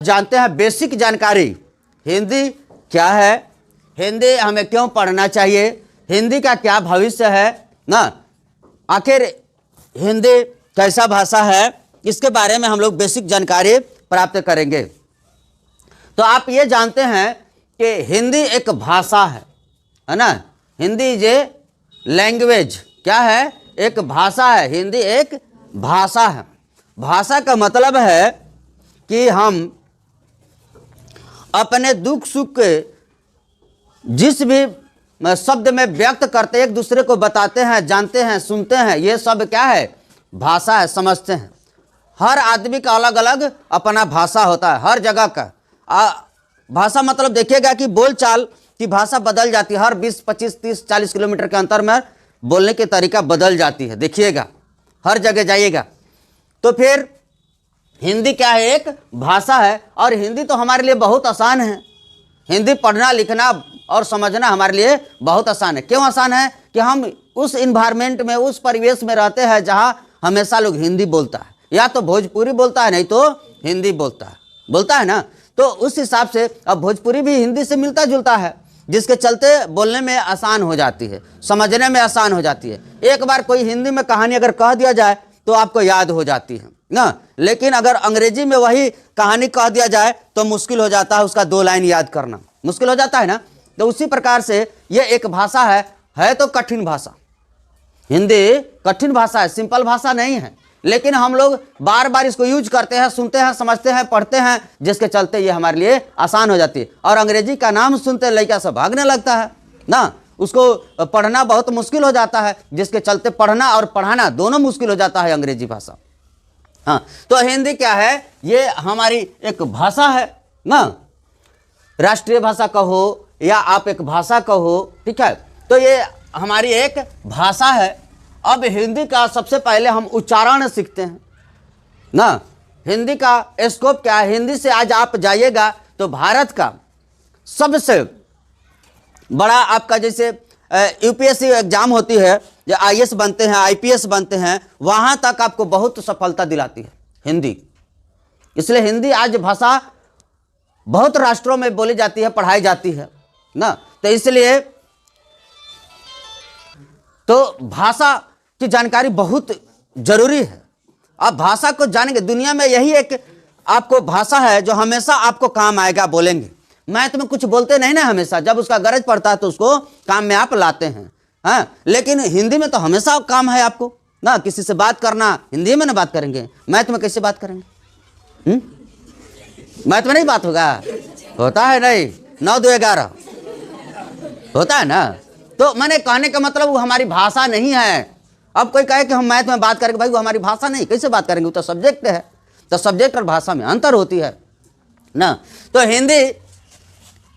जानते हैं बेसिक जानकारी, हिंदी क्या है, हिंदी हमें क्यों पढ़ना चाहिए, हिंदी का क्या भविष्य है ना, आखिर हिंदी कैसा भाषा है, इसके बारे में हम लोग बेसिक जानकारी प्राप्त करेंगे। तो आप ये जानते हैं कि हिंदी एक भाषा है ना, हिंदी इज ए लैंग्वेज, क्या है, एक भाषा है, हिंदी एक भाषा है। भाषा का मतलब है कि हम अपने दुख सुख के जिस भी शब्द में व्यक्त करते, एक दूसरे को बताते हैं, जानते हैं, सुनते हैं, ये सब क्या है, भाषा है, समझते हैं। हर आदमी का अलग अलग अपना भाषा होता है, हर जगह का भाषा मतलब देखिएगा कि बोलचाल की भाषा बदल जाती है, हर 20, 25, 30, 40 किलोमीटर के अंतर में बोलने की तरीका बदल जाती है, देखिएगा हर जगह जाइएगा। तो फिर हिंदी क्या है, एक भाषा है, और हिंदी तो हमारे लिए बहुत आसान है। हिंदी पढ़ना लिखना और समझना हमारे लिए बहुत आसान है। क्यों आसान है कि हम उस इन्वायरमेंट में, उस परिवेश में रहते हैं जहाँ हमेशा लोग हिंदी बोलता है, या तो भोजपुरी बोलता है, नहीं तो हिंदी बोलता है ना। तो उस हिसाब से अब भोजपुरी भी हिंदी से मिलता जुलता है, जिसके चलते बोलने में आसान हो जाती है, समझने में आसान हो जाती है। एक बार कोई हिंदी में कहानी अगर कह दिया जाए तो आपको याद हो जाती है ना, लेकिन अगर अंग्रेजी में वही कहानी कह दिया जाए तो मुश्किल हो जाता है, उसका 2 लाइन याद करना मुश्किल हो जाता है ना। तो उसी प्रकार से ये एक भाषा है तो कठिन भाषा, हिंदी कठिन भाषा है, सिंपल भाषा नहीं है, लेकिन हम लोग बार बार इसको यूज करते हैं, सुनते हैं, समझते हैं, पढ़ते हैं, जिसके चलते ये हमारे लिए आसान हो जाती है। और अंग्रेजी का नाम सुनते लड़का सब भागने लगता है ना, उसको पढ़ना बहुत मुश्किल हो जाता है, जिसके चलते पढ़ना और पढ़ाना दोनों मुश्किल हो जाता है अंग्रेजी भाषा। हाँ, तो हिंदी क्या है, ये हमारी एक भाषा है ना, राष्ट्रीय भाषा कहो या आप एक भाषा कहो, ठीक है। तो ये हमारी एक भाषा है। अब हिंदी का सबसे पहले हम उच्चारण सीखते हैं ना, हिंदी का स्कोप क्या है। हिंदी से आज आप जाइएगा तो भारत का सबसे बड़ा आपका जैसे यूपीएससी एग्जाम होती है, जो आईएएस बनते हैं, आईपीएस बनते हैं, वहाँ तक आपको बहुत सफलता दिलाती है हिंदी। इसलिए हिंदी आज भाषा बहुत राष्ट्रों में बोली जाती है, पढ़ाई जाती है ना। तो इसलिए तो भाषा की जानकारी बहुत जरूरी है। आप भाषा को जानेंगे, दुनिया में यही एक आपको भाषा है जो हमेशा आपको काम आएगा। बोलेंगे मैथ में कुछ बोलते नहीं ना हमेशा, जब उसका गरज पड़ता है तो उसको काम में आप लाते हैं, हाँ, लेकिन हिंदी में तो हमेशा काम है आपको ना। किसी से बात करना हिंदी में ना बात करेंगे, मैथ में कैसे बात करेंगे? मैथ में नहीं बात होता है नहीं, 9 2 11 होता है ना। तो मैंने कहने का मतलब वो हमारी भाषा नहीं है। अब कोई कहे कि हम मैथ में बात करेंगे, भाई वो हमारी भाषा नहीं, कैसे बात करेंगे, वो तो सब्जेक्ट है। तो सब्जेक्ट और भाषा में अंतर होती है ना। तो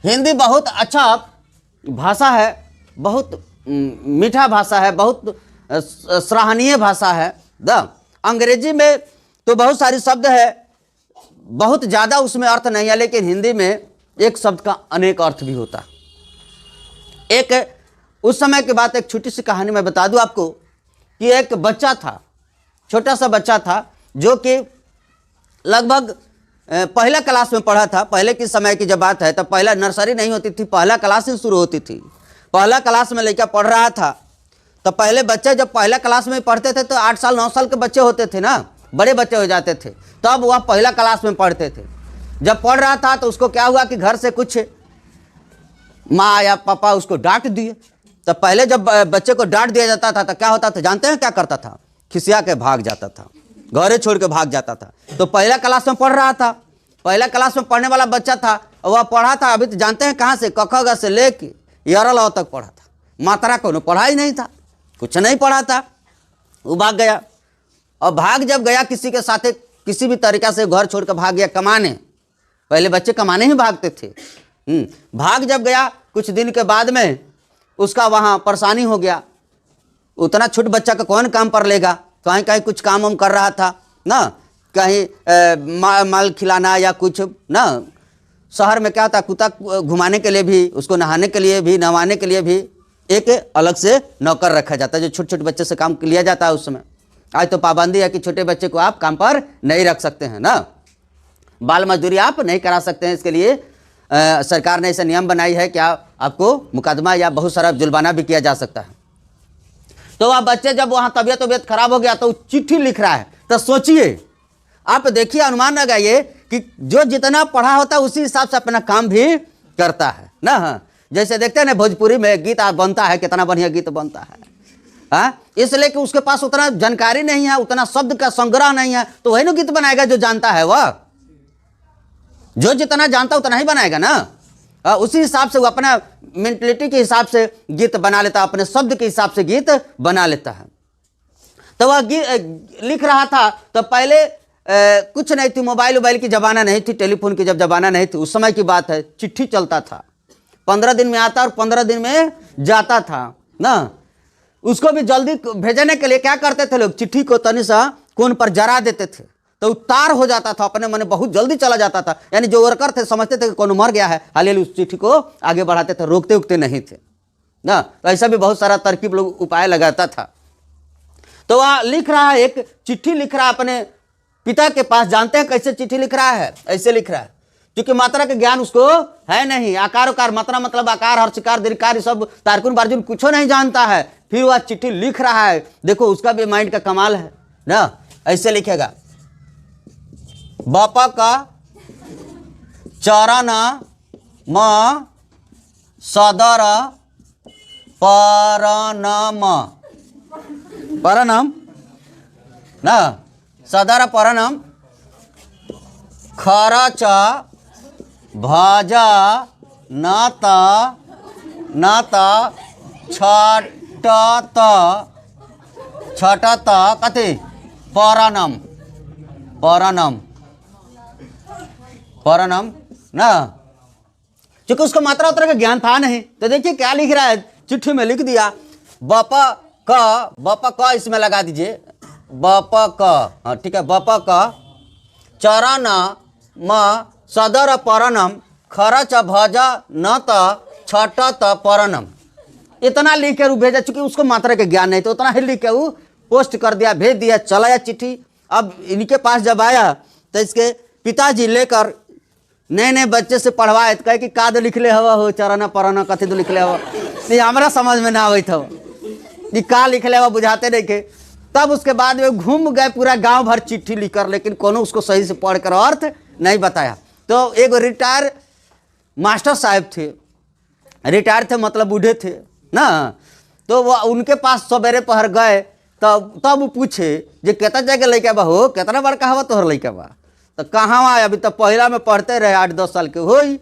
हिंदी बहुत अच्छा भाषा है, बहुत मीठा भाषा है, बहुत सराहनीय भाषा है। अंग्रेजी में तो बहुत सारे शब्द है, बहुत ज़्यादा उसमें अर्थ नहीं है, लेकिन हिंदी में एक शब्द का अनेक अर्थ भी होता है। एक उस समय की बात, एक छोटी सी कहानी मैं बता दूं आपको कि एक बच्चा था, छोटा सा बच्चा था, जो कि लगभग पहला क्लास में पढ़ा था। पहले के समय की जब बात है, तब पहला नर्सरी नहीं होती थी, पहला क्लास से शुरू होती थी। पहला क्लास में लड़का पढ़ रहा था। तो पहले बच्चे जब पहला क्लास में पढ़ते थे तो 8 साल 9 साल के बच्चे होते थे ना, बड़े बच्चे हो जाते थे, तब वह पहला क्लास में पढ़ते थे। जब पढ़ रहा था तो उसको क्या हुआ कि घर से कुछ माँ या पापा उसको डांट दिए। तो पहले जब बच्चे को डांट दिया जाता था तो क्या होता था जानते हैं, क्या करता था? खिसिया के भाग जाता था, घरे छोड़ के भाग जाता था। तो पहला क्लास में पढ़ रहा था, पहला क्लास में पढ़ने वाला बच्चा था, वह पढ़ा था अभी तो जानते हैं कहाँ से, क ख ग से लेके यरल तक पढ़ा था। मात्रा को पढ़ा ही नहीं था, कुछ नहीं पढ़ा था। वो भाग गया, और भाग जब गया किसी के साथ, किसी भी तरीका से घर छोड़ कर भाग गया कमाने। पहले बच्चे कमाने ही भागते थे। भाग जब गया, कुछ दिन के बाद में उसका वहाँ परेशानी हो गया। उतना छोट बच्चा का कौन काम पर लेगा? कहीं कहीं कुछ काम हम कर रहा था ना, कहीं माल खिलाना या कुछ ना। शहर में क्या था, कुत्ता घुमाने के लिए भी, उसको नहाने के लिए भी, नहवाने के लिए भी एक अलग से नौकर रखा जाता है, जो छोटे छोटे बच्चे से काम लिया जाता है उस समय। आज तो पाबंदी है कि छोटे बच्चे को आप काम पर नहीं रख सकते हैं ना। बाल मजदूरी आप नहीं करा सकते हैं। इसके लिए सरकार ने ऐसा नियम बनाई है कि आपको मुकदमा या बहुत सारा जुर्माना भी किया जा सकता है। तो वह बच्चे जब वहाँ तबीयत खराब हो गया तो चिट्ठी लिख रहा है, तो सोचिए, आप देखिए, अनुमान लगाइए कि जो जितना पढ़ा होता है उसी हिसाब से अपना काम भी करता है ना। हाँ, जैसे देखते हैं ना भोजपुरी में गीत बनता है, कितना बढ़िया गीत बनता है। हाँ, इसलिए कि उसके पास उतना जानकारी नहीं है, उतना शब्द का संग्रह नहीं है, तो वही ना गीत बनाएगा जो जानता है। वह जो जितना जानता उतना ही बनाएगा ना। उसी हिसाब से वो अपना मेंटलिटी के हिसाब से गीत बना लेता है, अपने शब्द के हिसाब से गीत बना लेता है। तो वह लिख रहा था, तो पहले कुछ नहीं थी, मोबाइल की ज़माना नहीं थी, टेलीफोन की जब ज़माना नहीं थी, उस समय की बात है। चिट्ठी चलता था, 15 दिन में आता और 15 दिन में जाता था ना। उसको भी जल्दी भेजने के लिए क्या करते थे लोग, चिट्ठी को तनी सा कोन पर जरा देते थे, तो तार हो जाता था, अपने मन बहुत जल्दी चला जाता था। यानी जो वर्कर थे समझते थे कि कौन मर गया है, हाल उस चिट्ठी को आगे बढ़ाते थे, रोकते उकते नहीं थे ना। तो ऐसा भी बहुत सारा तरकीब लोग उपाय लगाता था। तो वह लिख रहा है, एक चिट्ठी लिख रहा है अपने पिता के पास। जानते हैं कैसे चिट्ठी लिख रहा है? ऐसे लिख रहा है, क्योंकि मात्रा के ज्ञान उसको है नहीं। आकार उकार, मात्रा मतलब आकार, हर्षकार, दीर्घकार, सब तारकुन बार्जुन कुछ नहीं जानता है, फिर वह चिट्ठी लिख रहा है। देखो उसका भी माइंड का कमाल है ना। ऐसे लिखेगा, बापा का चरण म सदर परनम ना, सदर परनम खरच भजा नत छटत कथि परनम ना। क्योंकि उसको मात्रा उतरा का ज्ञान था नहीं, तो देखिए क्या लिख रहा है, चिट्ठी में लिख दिया, बापा का इसमें लगा दीजिए, बापा का, हाँ ठीक है, बापा का चरण म सदर परनम खरच भजा नत छटत परनम। इतना लिख के वो भेजा, चूंकि उसको मात्रा के ज्ञान नहीं, तो उतना ही लिख के वो पोस्ट कर दिया, भेज दिया, चला आया चिट्ठी। अब इनके पास जब आया तो इसके पिताजी लेकर नए बच्चे से पढ़वाए, तो कहे कि काद लिखले हवा हो, चरण परन कथी तो लिखले हवा, नहीं हमारा समझ में ना आवत हो कि का लिखले हवा, बुझाते नहीं के। तब उसके बाद में घूम गए पूरा गांव भर चिट्ठी लिखकर, लेकिन कोनो उसको सही से पढ़कर अर्थ नहीं बताया। तो एक रिटायर मास्टर साहब थे, रिटायर थे मतलब बूढ़े थे ना, तो वह उनके पास सवेरे पहर गए, तब वो पूछे जे कितना जगह लैका बा हो, कितना बड़का हवा तोहर लैका बा, तो कहाँ आए, अभी तो पहला में पढ़ते रहे, 8-10 साल के होई।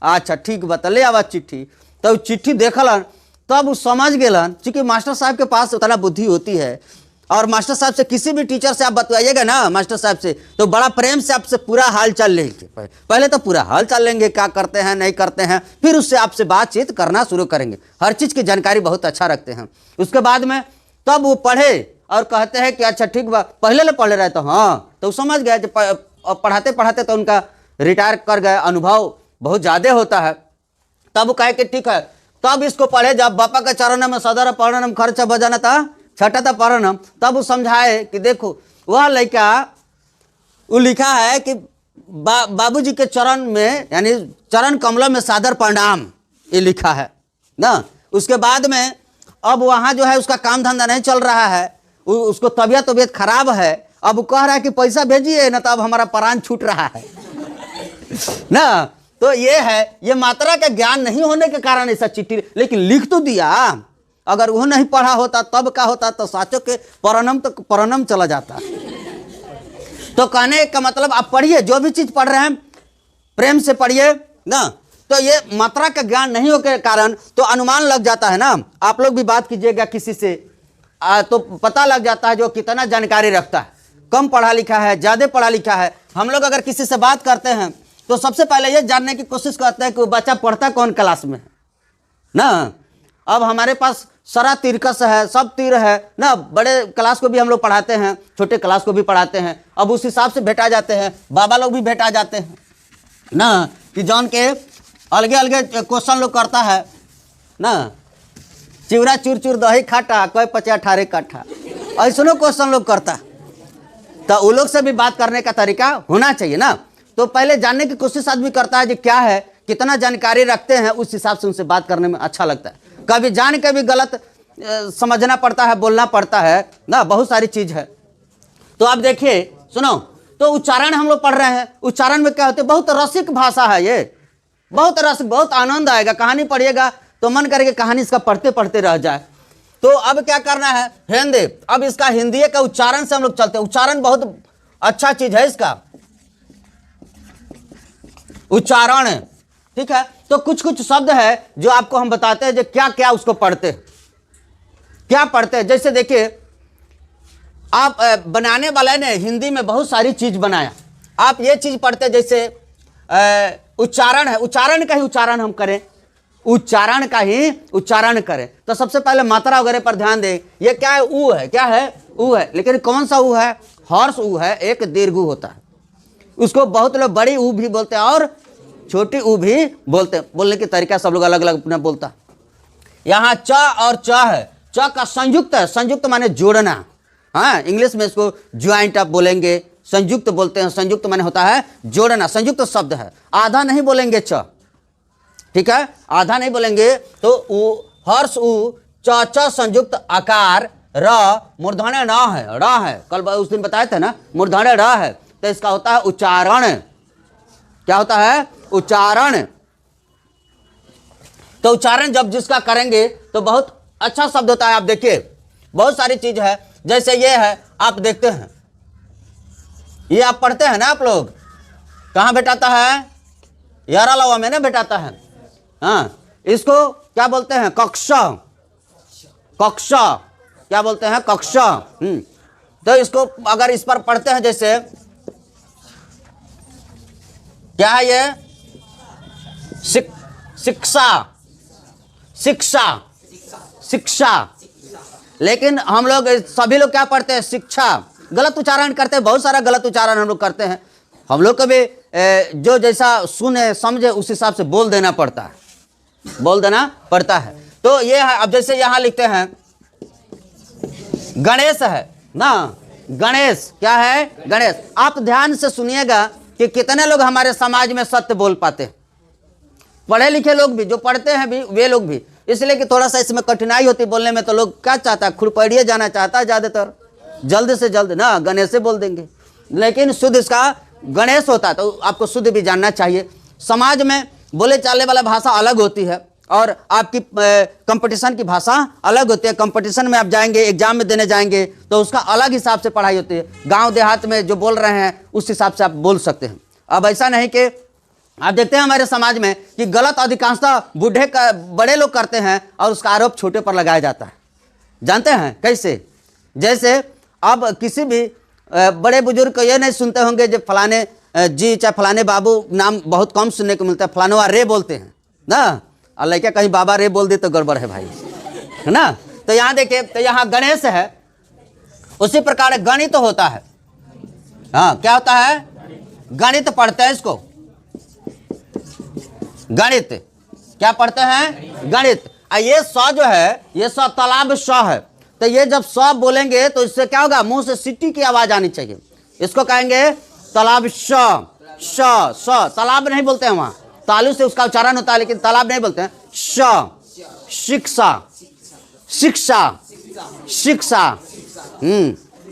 अच्छा ठीक बता, ले आवा चिट्ठी। तो चिट्ठी देखलन, तब वो समझ गेलन, चूँकि मास्टर साहब के पास उतना बुद्धि होती है, और मास्टर साहब से, किसी भी टीचर से आप बतवाइएगा ना मास्टर साहब से, तो बड़ा प्रेम से आपसे पूरा हाल चाल लेंगे। पहले तो पूरा हाल चाल लेंगे, क्या करते हैं नहीं करते हैं, फिर उससे आपसे बातचीत करना शुरू करेंगे। हर चीज़ की जानकारी बहुत अच्छा रखते हैं। उसके बाद में तब वो पढ़े और कहते हैं कि अच्छा ठीक बा, पहले ले पढ़े रहे तो हाँ, तो समझ गए। पढ़ाते पढ़ाते तो उनका रिटायर कर गए, अनुभव बहुत ज़्यादा होता है। तब वो कहे कि ठीक है, तब इसको पढ़े, जब बापा के चरण में सदर परनम खर्चा बजाना था छठा था परनम, तब वो समझाए कि देखो वह लड़का, वो लिखा है कि बाबूजी के चरण में, यानी चरण कमलों में सादर प्रणाम, ये लिखा है ना। उसके बाद में अब वहाँ जो है उसका काम धंधा नहीं चल रहा है, उसको तबीयत खराब है। अब वो कह रहा है कि पैसा भेजिए ना, तो अब हमारा प्राण छूट रहा है ना। तो ये है, ये मात्रा का ज्ञान नहीं होने के कारण ऐसा चिट्ठी, लेकिन लिख तो दिया। अगर वो नहीं पढ़ा होता तब का होता, तो साचो के परनम चला जाता। तो कहने का मतलब आप पढ़िए, जो भी चीज़ पढ़ रहे हैं प्रेम से पढ़िए ना। तो ये मात्रा का ज्ञान नहीं होने के कारण तो अनुमान लग जाता है ना। आप लोग भी बात कीजिएगा किसी से, तो पता लग जाता है जो कितना जानकारी रखता है, कम पढ़ा लिखा है, ज़्यादा पढ़ा लिखा है। हम लोग अगर किसी से बात करते हैं तो सबसे पहले ये जानने की कोशिश करते हैं कि वो बच्चा पढ़ता कौन क्लास में है ना। अब हमारे पास सारा तिरकस है, सब तीर है ना। बड़े क्लास को भी हम लोग पढ़ाते हैं, छोटे क्लास को भी पढ़ाते हैं। अब उस हिसाब से भेटा जाते हैं, बाबा लोग भी भेटा जाते हैं ना, कि जौन के अलगे अलगे क्वेश्चन लोग करता है ना। चिवरा चूर चूर दही खाटा, कोई 50-18 काठा, ऐसनो क्वेश्चन लोग करता। तो उन लोग से भी बात करने का तरीका होना चाहिए ना। तो पहले जानने की कोशिश आदमी करता है कि क्या है, कितना जानकारी रखते हैं, उस हिसाब से उनसे बात करने में अच्छा लगता है। कभी जान के भी गलत समझना पड़ता है, बोलना पड़ता है ना, बहुत सारी चीज है। तो आप देखिए, सुनो, तो उच्चारण हम लोग पढ़ रहे हैं। उच्चारण में क्या होते हैं, बहुत रसिक भाषा है ये, बहुत रसिक, बहुत आनंद आएगा। कहानी पढ़िएगा तो मन करेगा कहानी इसका पढ़ते पढ़ते रह जाए। तो अब क्या करना है, हिंदी, अब इसका हिंदी का उच्चारण से हम लोग चलते हैं। उच्चारण बहुत अच्छा चीज है इसका, उच्चारण, ठीक है। तो कुछ कुछ शब्द है जो आपको हम बताते हैं जो क्या क्या उसको पढ़ते हैं, क्या पढ़ते हैं। जैसे देखिए, आप बनाने वाले ने हिंदी में बहुत सारी चीज बनाया, आप ये चीज पढ़ते हैं, जैसे उच्चारण है, उच्चारण का ही उच्चारण हम करें, उच्चारण का ही उच्चारण करें। तो सबसे पहले मात्रा वगैरह पर ध्यान दें। ये क्या है, ऊ है, क्या है, ऊ है, लेकिन कौन सा ऊ है, हर्ष ऊ है, एक दीर्घ ऊ होता है। उसको बहुत लोग बड़ी ऊ भी बोलते हैं और छोटी ऊ भी बोलते हैं, बोलने की तरीका सब लोग अलग अलग अपना बोलता है। यहाँ च और च है, च का संयुक्त है, संयुक्त माने जोड़ना, हाँ, इंग्लिश में इसको ज्वाइंट आप बोलेंगे, संयुक्त बोलते हैं। संयुक्त माने होता है जोड़ना, संयुक्त शब्द है। आधा नहीं बोलेंगे च, ठीक है, आधा नहीं बोलेंगे। तो उ, हर्ष उ, च च संयुक्त आकार, र मूर्धन्य न है, र है, कल उस दिन बताए थे ना, मूर्धन्य र है, तो इसका होता है उच्चारण। क्या होता है, उच्चारण। तो उच्चारण जब जिसका करेंगे तो बहुत अच्छा शब्द होता है। आप देखिए, बहुत सारी चीज है, जैसे ये है, आप देखते हैं, ये आप पढ़ते हैं ना, आप लोग कहाँ बैठाता है, यारा लवा में ना बैठाता है, हाँ, इसको क्या बोलते हैं, कक्षा, कक्षा, क्या बोलते हैं, कक्षा। तो इसको अगर इस पर पढ़ते हैं, जैसे क्या है ये, शिक्षा, शिक्षा, शिक्षा, लेकिन हम लोग सभी लोग क्या पढ़ते हैं, शिक्षा, गलत उच्चारण करते हैं, बहुत सारा गलत उच्चारण हम लोग करते हैं। हम लोग को भी जो जैसा सुने समझे उस हिसाब से बोल देना पड़ता है, बोल देना पड़ता है। तो ये है, अब जैसे यहाँ लिखते हैं गणेश है ना, गणेश, क्या है, गणेश। आप ध्यान से सुनिएगा कि कितने लोग हमारे समाज में सत्य बोल पाते हैं, पढ़े लिखे लोग भी, जो पढ़ते हैं भी, वे लोग भी, इसलिए कि थोड़ा सा इसमें कठिनाई होती बोलने में। तो लोग क्या चाहता है, खुरपड़िए जाना चाहता है ज़्यादातर, जल्द से जल्द ना गणेश से बोल देंगे, लेकिन शुद्ध इसका गणेश होता है। तो आपको शुद्ध भी जानना चाहिए। समाज में बोले चालने वाला भाषा अलग होती है और आपकी कंपटीशन की भाषा अलग होती है। कंपटीशन में आप जाएंगे, एग्जाम में देने जाएंगे तो उसका अलग हिसाब से पढ़ाई होती है। गांव देहात में जो बोल रहे हैं उस हिसाब से आप बोल सकते हैं। अब ऐसा नहीं कि आप देखते हैं हमारे समाज में कि गलत अधिकांशतः बूढ़े का बड़े लोग करते हैं और उसका आरोप छोटे पर लगाया जाता है। जानते हैं कैसे? जैसे अब किसी भी बड़े बुजुर्ग को ये नहीं सुनते होंगे जो फलाने जी चाहे फलाने बाबू, नाम बहुत कम सुनने को मिलता है, फलानवा रे बोलते हैं ना, और लड़का कहीं बाबा रे बोल दे तो गड़बड़ है भाई, है ना। तो यहाँ देखिए, तो यहाँ गणेश है, उसी प्रकार गणित होता है। हाँ, क्या होता है, गणित पढ़ते हैं इसको, गणित क्या पढ़ते हैं, गणित। ये स जो है, ये स तालाब स है, तो ये जब स बोलेंगे तो इससे क्या होगा, मुंह से सीटी की आवाज आनी चाहिए। इसको कहेंगे तालाब श, श, तालाब नहीं बोलते हैं, वहां तालु से उसका उच्चारण होता है, लेकिन तालाब नहीं बोलते हैं। श, शिक्षा, शिक्षा, शिक्षा।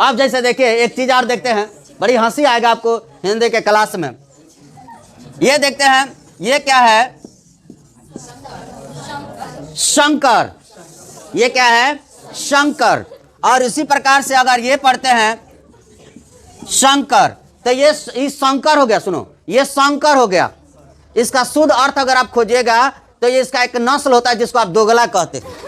अब जैसे देखिए एक चीज और देखते हैं, बड़ी हंसी आएगा आपको हिंदी के क्लास में। ये देखते हैं, ये क्या है, शंकर, ये क्या है, शंकर। और इसी प्रकार से अगर ये पढ़ते हैं शंकर, तो ये शंकर हो गया। सुनो, ये शंकर हो गया। इसका शुद्ध अर्थ अगर आप खोजिएगा तो ये इसका एक नस्ल होता है जिसको आप दोगला कहते हैं।